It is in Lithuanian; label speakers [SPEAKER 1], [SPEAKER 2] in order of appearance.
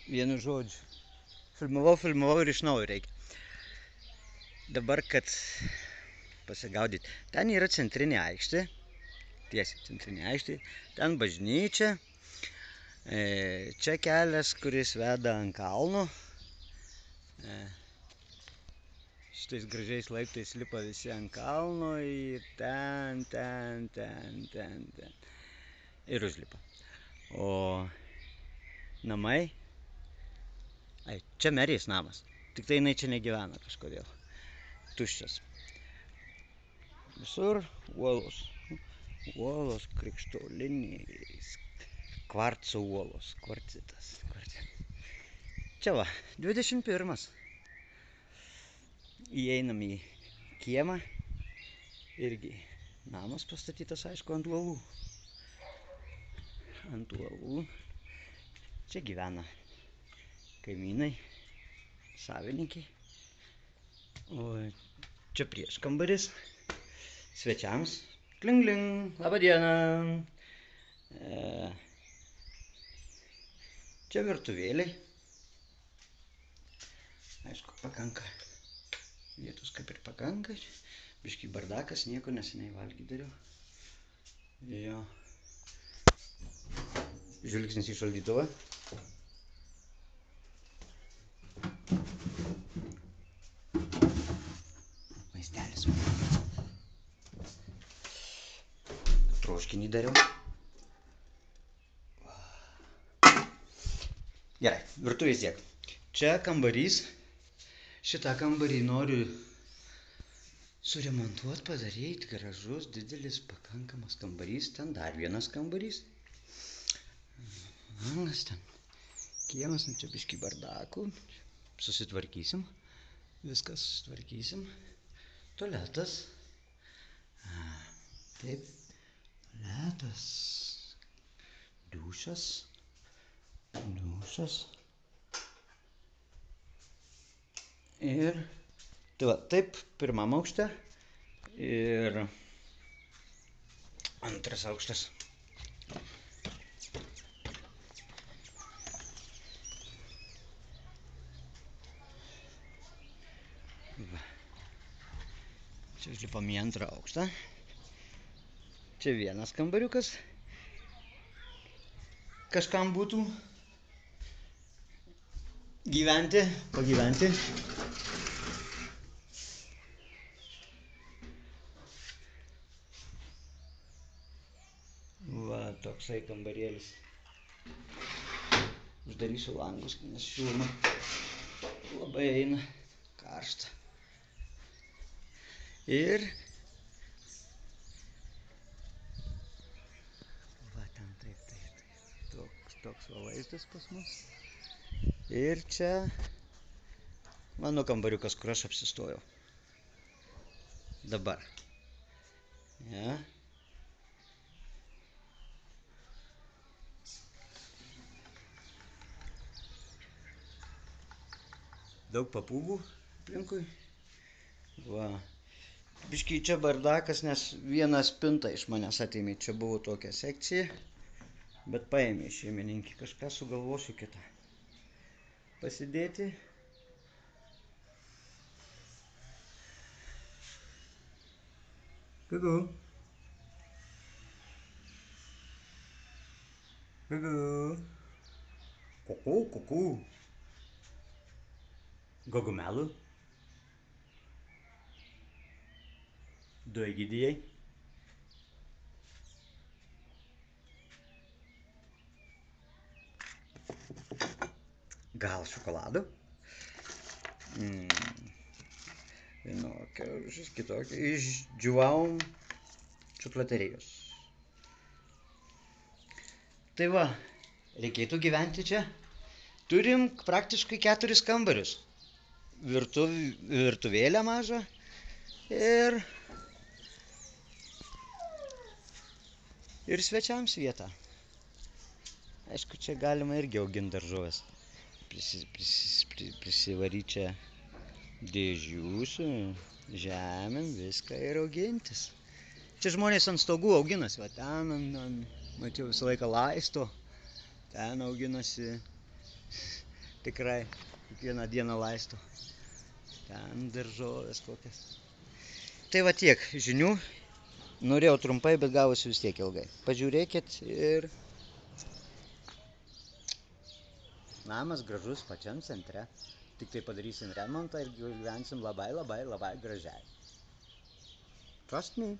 [SPEAKER 1] Vienu žodžiu. Filmavau ir iš naujo reikia. Dabar, kad pasigaudyti. Ten yra centrinė aikštė. Tiesiai centrinė aikštė. Ten bažnyčia. Čia kelias, kuris veda ant kalno. Šitais gražiais laiptais lipa visi ant kalno ir ten. Ir užlipa. O namai. Čia Merijos namas. Tik tai jinai čia negyvena kažkodėl. Tuščias. Visur uolos. Uolos krikštoliniais. Kvarco uolos. Kvarcitas. Čia va, 21. Įeinam į kiemą. Irgi namas pastatytas, aišku, ant uolų. Ant uolų. Čia gyvena kaimynai, savininkai. O čia prieškambaris svečiams. Kling, kling, labą dieną. Čia virtuvėliai. Aišku, pakanka. Vietos kaip ir pakanka. Biškį bardakas, nieko neseniai valgyti dariau. Jo. Žvilgsnis į šaldytuvą. Maistelis. Troškinį dariau. Gerai, virtuvės tiek. Čia kambarys. Šitą kambarį noriu suremontuoti, padaryti. Gražus, didelis, pakankamas kambarys. Ten dar vienas kambarys. Langas ten. Kiemas, čia biškį bardakų. Susitvarkysim. Viskas susitvarkysim. Tualetas. Taip. Tualetas. Dušas. Ir tai va, taip, pirmam aukšte ir antras aukštas. Va. Čia užlipam į antrą aukštą. Čia vienas kambariukas. Kažkam būtų pagyventi. Va, toksai kambarėlis. Uždarysiu langus, nes šiluma labai eina, karšta. Ir va, ten taip. Toks va vaizdas pas mus. Ir čia mano kambariukas, kur aš apsistojau. Dabar. Ja. Daug papūgų aplinkui. Va. Biškį čia bardakas, nes vieną spintą iš manęs atėmė. Čia buvo tokia sekcija. Bet paėmė šeimininkį. Kažką sugalvosiu kitą. Pasidėti. Kuku. Kuku. Gogumelu. Du Egidijai. Gal šokolado. Vienokia rūšis, kitokia. Iš Džiuvaum čokolaterijos. Tai va, reikėtų gyventi čia. Turim praktiškai 4 kambarius. Virtuvėlę mažą ir svečiams vietą. Aišku, čia galima irgi auginti daržoves. Prisivaryti čia dėžių su žemėm, viską ir augintis. Čia žmonės ant stogų auginasi, va ten, mačiau visą laiką laisto, ten auginasi. Tikrai, kiekvieną dieną laisto. Ten daržovės kokias. Tai va tiek žinių. Norėjau trumpai, bet gavosi vis tiek ilgai. Pažiūrėkit ir... Namas gražus pačiam centre. Tik tai padarysim remontą ir gyvensim labai gražiai. Trust me.